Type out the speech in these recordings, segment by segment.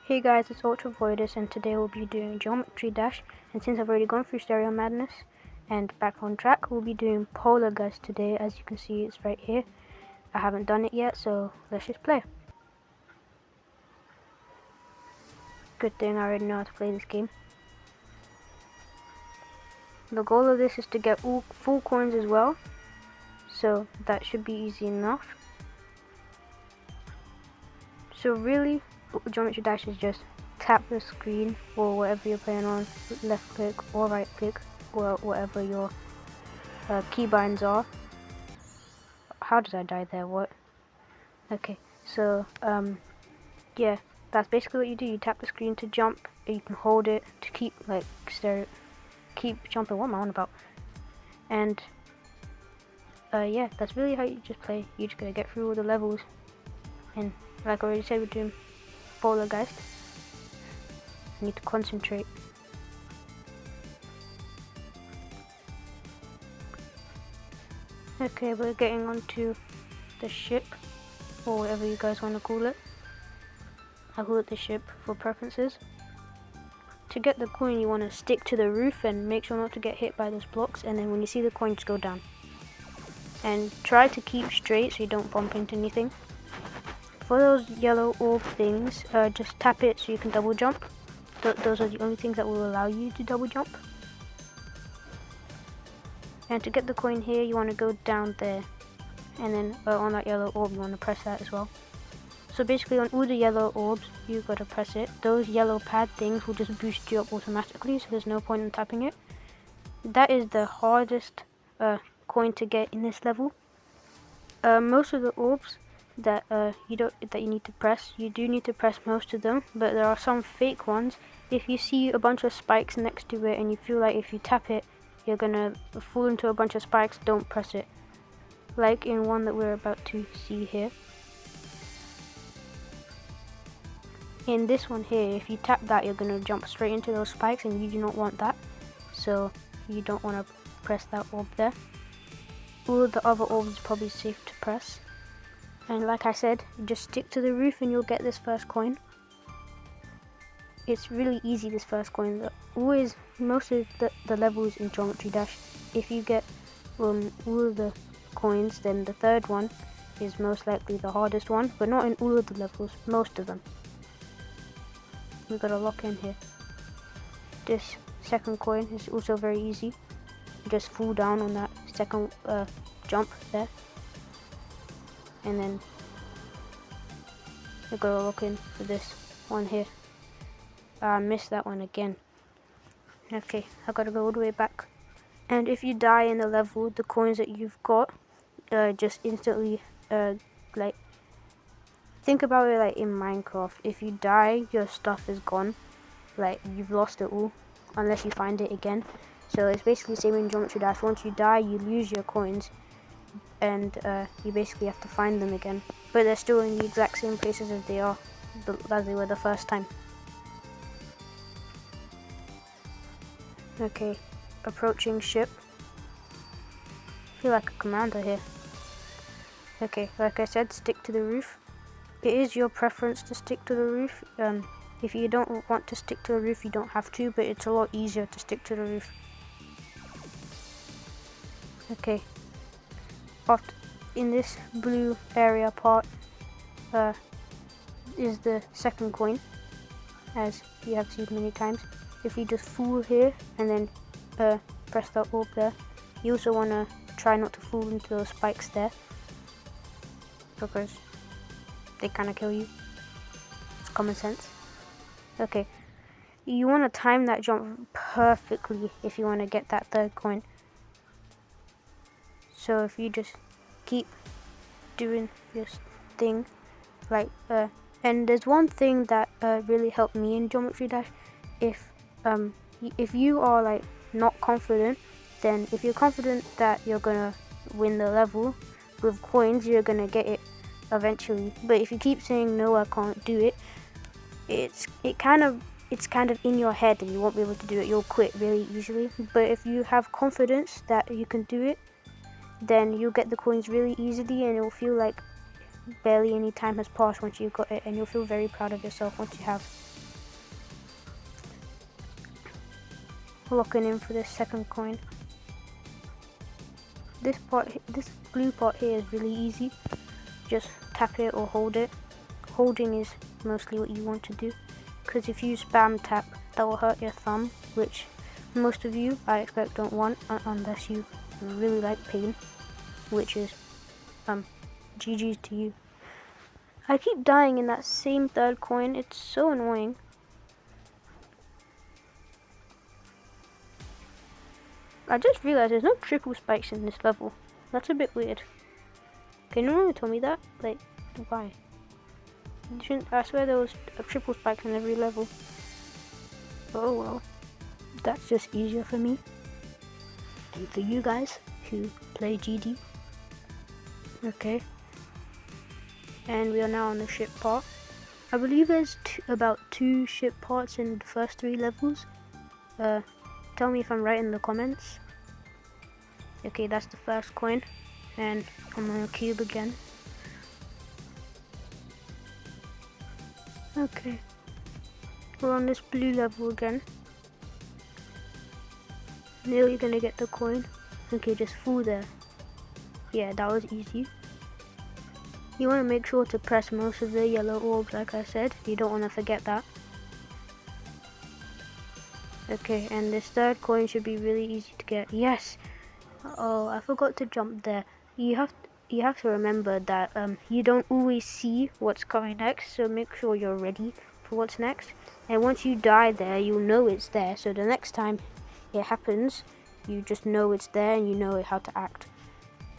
Hey guys, it's Ultra Voidus, and today we'll be doing Geometry Dash. And since I've already gone through Stereo Madness and back on track, we'll be doing Polargeist today. As you can see, it's right here. I haven't done it yet, so let's just play. Good thing I already know how to play this game. The goal of this is to get all full coins as well, so that should be easy enough. So really, Geometry Dash is just tap the screen or whatever you're playing on, left click or right click, or whatever your keybinds are. How did I die there? What? Okay, so yeah, that's basically what you do. You tap the screen to jump, and you can hold it to keep keep jumping. What am I on about? And yeah, that's really how you just play. You just gotta get through all the levels, and like I already said, we're doing Polargeist. I need to concentrate. Okay, we're getting onto the ship, or whatever you guys want to call it. I call it the ship for preferences. To get the coin, you want to stick to the roof and make sure not to get hit by those blocks, and then when you see the coin, just go down. And try to keep straight so you don't bump into anything. For those yellow orb things, just tap it so you can double jump. Those are the only things that will allow you to double jump. And to get the coin here, you want to go down there, and then on that yellow orb you want to press that as well. So basically on all the yellow orbs you gotta press it. Those yellow pad things will just boost you up automatically, so there's no point in tapping it. That is the hardest coin to get in this level. Most of the orbs that you need to press, you do need to press most of them, but there are some fake ones. If you see a bunch of spikes next to it and you feel like if you tap it you're gonna fall into a bunch of spikes, don't press it. Like in one that we're about to see here. In this one here, if you tap that, you're gonna jump straight into those spikes, and you do not want that. So you don't want to press that orb there. All of the other orbs is probably safe to press. And like I said, just stick to the roof and you'll get this first coin. It's really easy, this first coin. Always, most of the levels in Geometry Dash, if you get all of the coins, then the third one is most likely the hardest one, but not in all of the levels, most of them. We gotta lock in here. This second coin is also very easy. You just fall down on that second jump there, and then we gotta lock in for this one here. I missed that one again. Okay, I gotta go all the way back. And if you die in the level, the coins that you've got just instantly like, think about it like in Minecraft. If you die, your stuff is gone. Like, you've lost it all unless you find it again. So it's basically the same in Geometry Dash. Once you die, you lose your coins, and you basically have to find them again. But they're still in the exact same places as they were the first time. Okay, approaching ship. I feel like a commander here. Okay, like I said, stick to the roof. It is your preference to stick to the roof. If you don't want to stick to the roof, you don't have to, but it's a lot easier to stick to the roof. Okay, in this blue area part is the second coin, as you have seen many times. If you just fall here and then press that orb there, you also want to try not to fall into those spikes there, because they kind of kill you. It's common sense. Okay, you want to time that jump perfectly if you want to get that third coin. So if you just keep doing this thing, like and there's one thing that really helped me in Geometry Dash. If you are like not confident, then if you're confident that you're gonna win the level with coins, you're gonna get it eventually. But if you keep saying no, I can't do it, it's kind of in your head and you won't be able to do it. You'll quit really easily. But if you have confidence that you can do it, then you'll get the coins really easily, and it'll feel like barely any time has passed once you got it, and you'll feel very proud of yourself once you have. Locking in for this second coin. This blue part here is really easy. Just tap it or hold it. Holding is mostly what you want to do, because if you spam tap, that will hurt your thumb, which most of you, I expect, don't want unless you really like pain, which is GG's to you. I keep dying in that same third coin. It's so annoying. I just realized there's no triple spikes in this level. That's a bit weird. Can no one tell me that? Like, why? I swear there was a triple spike in every level. Oh well. That's just easier for me. And for you guys who play GD. Okay. And we are now on the ship part. I believe there's about 2 ship parts in the first 3 levels. Tell me if I'm right in the comments. Okay, that's the first coin. And I'm on a cube again. Okay. We're on this blue level again. Nearly gonna get the coin. Okay, just fall there. Yeah, that was easy. You want to make sure to press most of the yellow orbs, like I said. You don't want to forget that. Okay, and this third coin should be really easy to get. Yes! Oh, I forgot to jump there. You have to remember that you don't always see what's coming next, so make sure you're ready for what's next. And once you die there, you'll know it's there, so the next time it happens, you just know it's there and you know how to act.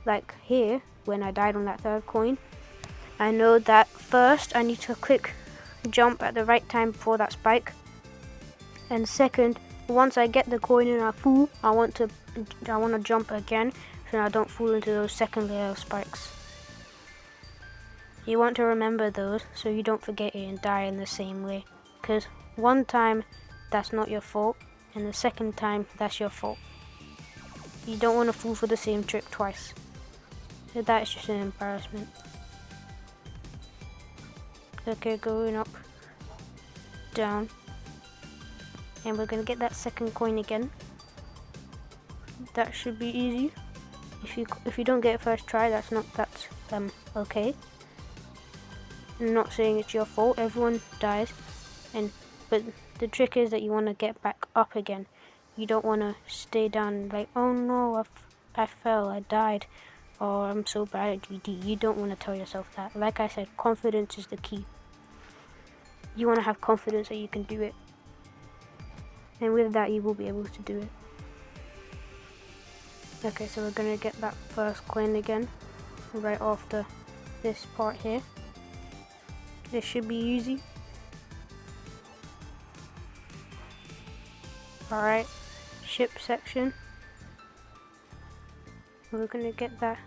Like here, when I died on that third coin, I know that first I need to quick jump at the right time before that spike, and second, once I get the coin and I fall, I want to jump again so I don't fall into those second layer of spikes. You want to remember those so you don't forget it and die in the same way, because one time that's not your fault and the second time that's your fault. You don't want to fall for the same trick twice. So that is just an embarrassment. Okay, going up, down, and we're gonna get that second coin again. That should be easy. If you don't get it first try, that's okay. I'm not saying it's your fault. Everyone dies, but the trick is that you want to get back up again. You don't want to stay down like, oh no, I fell, I died, or I'm so bad at GD. You don't want to tell yourself that. Like I said, confidence is the key. You want to have confidence that you can do it, and with that you will be able to do it. Okay, so we're gonna get that first coin again right after this part here. This should be easy. Alright, ship section. We're gonna get that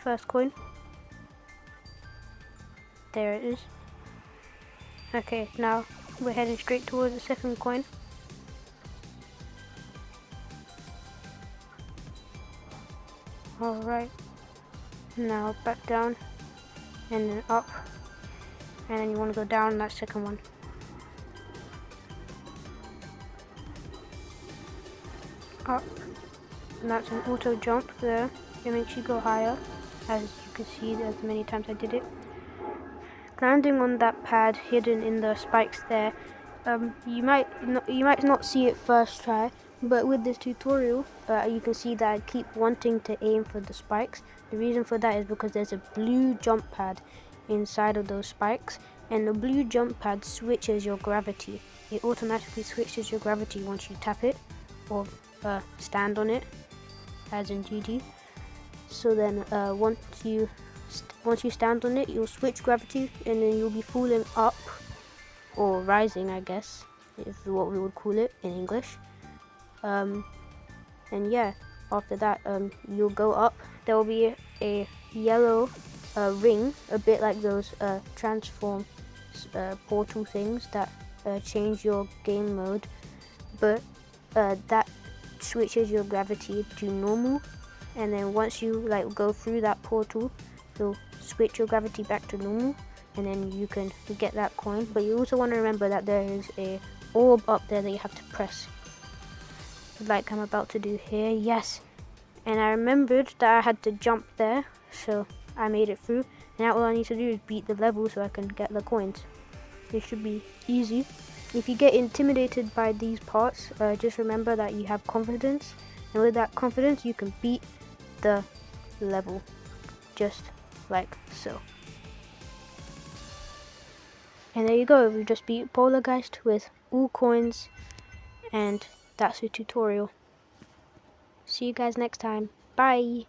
first coin. There it is. Okay, now we're heading straight towards the second coin. Alright, now back down and then up, and then you want to go down that second one. Up, and that's an auto jump there. It makes you go higher, as you can see as many times I did it. Landing on that pad hidden in the spikes there, you might not see it first try, but with this tutorial you can see that I keep wanting to aim for the spikes. The reason for that is because there's a blue jump pad inside of those spikes, and the blue jump pad switches your gravity. It automatically switches your gravity once you tap it or stand on it, as in GD. So then once you stand on it, you'll switch gravity, and then you'll be falling up, or rising, I guess, is what we would call it in English. And yeah, after that, you'll go up. There will be a yellow ring, a bit like those transform portal things that change your game mode, but that switches your gravity to normal. And then once you go through that portal, you'll switch your gravity back to normal, and then you can get that coin. But you also want to remember that there is a orb up there that you have to press, like I'm about to do here. Yes, and I remembered that I had to jump there, so I made it through. Now all I need to do is beat the level so I can get the coins. It should be easy. If you get intimidated by these parts, just remember that you have confidence, and with that confidence you can beat the level, just like so. And there you go, we just beat Polargeist with all coins, and that's the tutorial. See you guys next time. Bye!